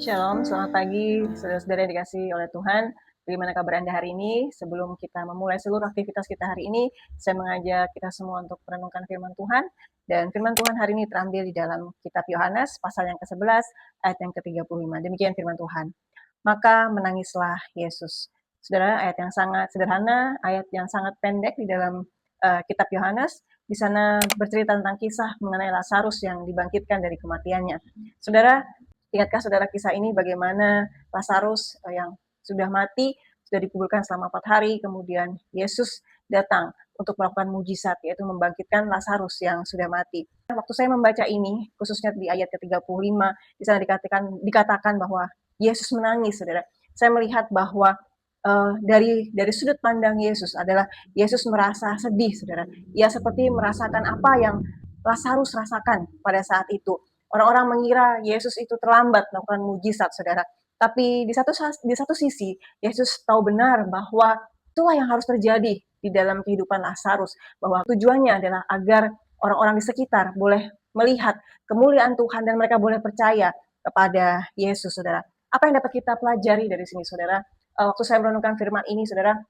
Shalom, selamat pagi saudara-saudara yang dikasihi oleh Tuhan. Bagaimana kabar Anda hari ini? Sebelum kita memulai seluruh aktivitas kita hari ini, saya mengajak kita semua untuk merenungkan firman Tuhan. Dan firman Tuhan hari ini terambil di dalam kitab Yohanes, pasal yang ke-11, ayat yang ke-35. Demikian firman Tuhan. Maka menangislah Yesus. Saudara, ayat yang sangat sederhana, ayat yang sangat pendek di dalam kitab Yohanes. Di sana bercerita tentang kisah mengenai Lazarus yang dibangkitkan dari kematiannya. Saudara, ingatkah saudara kisah ini bagaimana Lazarus yang sudah mati, sudah dikuburkan selama 4 hari, kemudian Yesus datang untuk melakukan mujizat, yaitu membangkitkan Lazarus yang sudah mati. Waktu saya membaca ini, khususnya di ayat ke-35, di sana dikatakan bahwa Yesus menangis, saudara. Saya melihat bahwa dari sudut pandang Yesus adalah Yesus merasa sedih, saudara. Ia seperti merasakan apa yang Lazarus rasakan pada saat itu. Orang-orang mengira Yesus itu terlambat melakukan mujizat, saudara. Tapi di satu sisi, Yesus tahu benar bahwa itulah yang harus terjadi di dalam kehidupan Lazarus. Bahwa tujuannya adalah agar orang-orang di sekitar boleh melihat kemuliaan Tuhan dan mereka boleh percaya kepada Yesus, saudara. Apa yang dapat kita pelajari dari sini, saudara? Waktu saya merenungkan firman ini, saudara,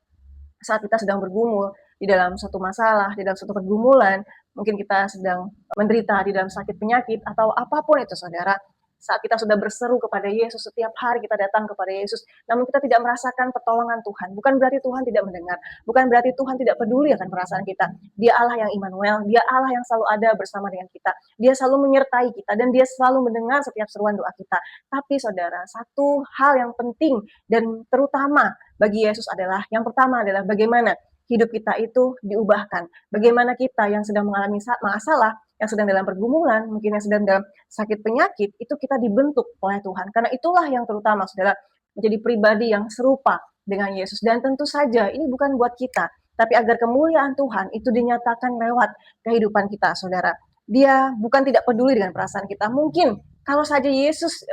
saat kita sedang bergumul di dalam suatu masalah, di dalam suatu pergumulan, mungkin kita sedang menderita di dalam sakit penyakit atau apapun itu, saudara. Saat kita sudah berseru kepada Yesus, setiap hari kita datang kepada Yesus, namun kita tidak merasakan pertolongan Tuhan. Bukan berarti Tuhan tidak mendengar, bukan berarti Tuhan tidak peduli akan perasaan kita. Dia Allah yang Immanuel, Dia Allah yang selalu ada bersama dengan kita. Dia selalu menyertai kita dan Dia selalu mendengar setiap seruan doa kita. Tapi saudara, satu hal yang penting dan terutama bagi Yesus adalah, yang pertama adalah bagaimana hidup kita itu diubahkan. Bagaimana kita yang sedang mengalami masalah, yang sedang dalam pergumulan, mungkin yang sedang dalam sakit penyakit, itu kita dibentuk oleh Tuhan. Karena itulah yang terutama, saudara, menjadi pribadi yang serupa dengan Yesus. Dan tentu saja ini bukan buat kita, tapi agar kemuliaan Tuhan itu dinyatakan lewat kehidupan kita, saudara. Dia bukan tidak peduli dengan perasaan kita. Mungkin kalau saja Yesus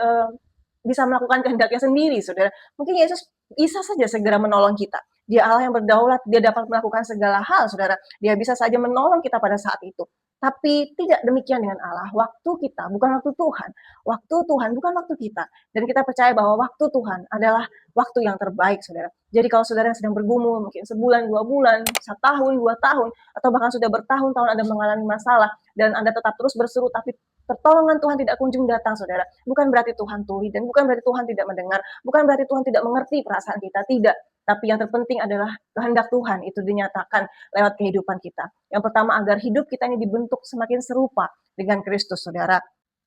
bisa melakukan kehendaknya sendiri, saudara, mungkin Yesus bisa saja segera menolong kita. Dia Allah yang berdaulat, Dia dapat melakukan segala hal, saudara. Dia bisa saja menolong kita pada saat itu. Tapi tidak demikian dengan Allah. Waktu kita bukan waktu Tuhan. Waktu Tuhan bukan waktu kita. Dan kita percaya bahwa waktu Tuhan adalah waktu yang terbaik, saudara. Jadi kalau saudara yang sedang bergumul, mungkin sebulan, 2 bulan, 1 tahun, 2 tahun, atau bahkan sudah bertahun-tahun Anda mengalami masalah, dan Anda tetap terus berseru, tapi pertolongan Tuhan tidak kunjung datang, saudara. Bukan berarti Tuhan tuli, dan bukan berarti Tuhan tidak mendengar, bukan berarti Tuhan tidak mengerti perasaan kita, tidak. Tapi yang terpenting adalah kehendak Tuhan itu dinyatakan lewat kehidupan kita. Yang pertama, agar hidup kita ini dibentuk semakin serupa dengan Kristus, saudara.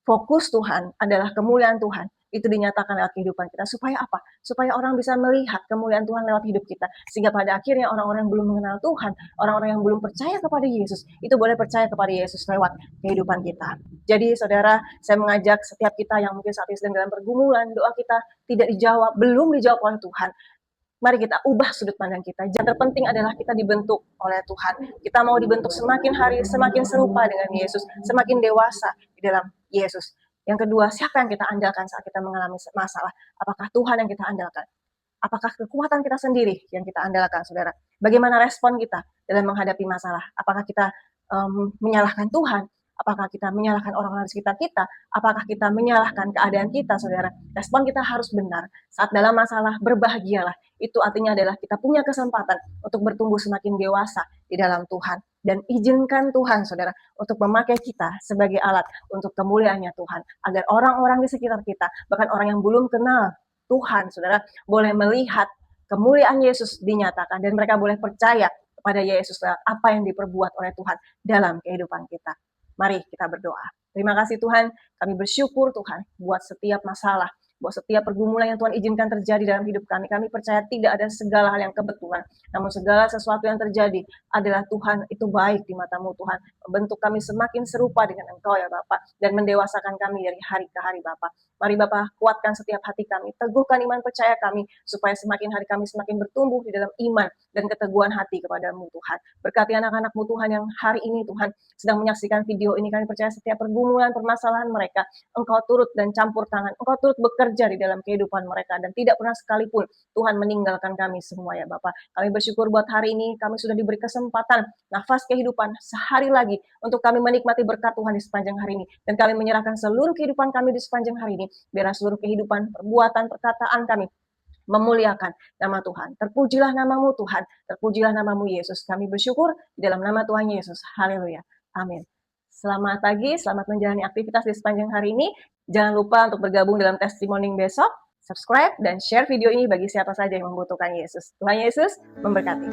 Fokus Tuhan adalah kemuliaan Tuhan. Itu dinyatakan lewat kehidupan kita. Supaya apa? Supaya orang bisa melihat kemuliaan Tuhan lewat hidup kita. Sehingga pada akhirnya orang-orang yang belum mengenal Tuhan, orang-orang yang belum percaya kepada Yesus, itu boleh percaya kepada Yesus lewat kehidupan kita. Jadi saudara, saya mengajak setiap kita yang mungkin saat ini sedang dalam pergumulan, doa kita tidak dijawab, belum dijawab oleh Tuhan. Mari kita ubah sudut pandang kita. Yang terpenting adalah kita dibentuk oleh Tuhan. Kita mau dibentuk semakin hari semakin serupa dengan Yesus, semakin dewasa di dalam Yesus. Yang kedua, siapa yang kita andalkan saat kita mengalami masalah? Apakah Tuhan yang kita andalkan? Apakah kekuatan kita sendiri yang kita andalkan, saudara? Bagaimana respon kita dalam menghadapi masalah? Apakah kita menyalahkan Tuhan? Apakah kita menyalahkan orang-orang di sekitar kita? Apakah kita menyalahkan keadaan kita, saudara? Respon kita harus benar. Saat dalam masalah, berbahagialah. Itu artinya adalah kita punya kesempatan untuk bertumbuh semakin dewasa di dalam Tuhan. Dan izinkan Tuhan, saudara, untuk memakai kita sebagai alat untuk kemuliaannya Tuhan. Agar orang-orang di sekitar kita, bahkan orang yang belum kenal Tuhan, saudara, boleh melihat kemuliaan Yesus dinyatakan. Dan mereka boleh percaya kepada Yesus apa yang diperbuat oleh Tuhan dalam kehidupan kita. Mari kita berdoa. Terima kasih Tuhan, kami bersyukur Tuhan buat setiap masalah, buat setiap pergumulan yang Tuhan izinkan terjadi dalam hidup kami. Kami percaya tidak ada segala hal yang kebetulan, namun segala sesuatu yang terjadi adalah Tuhan itu baik di matamu Tuhan. Membentuk kami semakin serupa dengan Engkau ya Bapa, dan mendewasakan kami dari hari ke hari Bapa. Mari Bapa, kuatkan setiap hati kami, teguhkan iman percaya kami, supaya semakin hari kami semakin bertumbuh di dalam iman dan keteguhan hati kepadamu Tuhan. Berkati anak-anak-Mu Tuhan yang hari ini Tuhan sedang menyaksikan video ini, kami percaya setiap pergumulan, permasalahan mereka, Engkau turut dan campur tangan, Engkau turut bekerja di dalam kehidupan mereka, dan tidak pernah sekalipun Tuhan meninggalkan kami semua ya Bapak. Kami bersyukur buat hari ini, kami sudah diberi kesempatan, nafas kehidupan sehari lagi, untuk kami menikmati berkat Tuhan di sepanjang hari ini, dan kami menyerahkan seluruh kehidupan kami di sepanjang hari ini Biarlah seluruh kehidupan, perbuatan, perkataan kami memuliakan nama Tuhan. Terpujilah namamu Tuhan, terpujilah namamu Yesus. Kami bersyukur di dalam nama Tuhan Yesus. Haleluya. Amin. Selamat pagi, selamat menjalani aktivitas di sepanjang hari ini. Jangan lupa untuk bergabung dalam testimoni besok, subscribe, dan share video ini bagi siapa saja yang membutuhkan Yesus. Tuhan Yesus memberkati.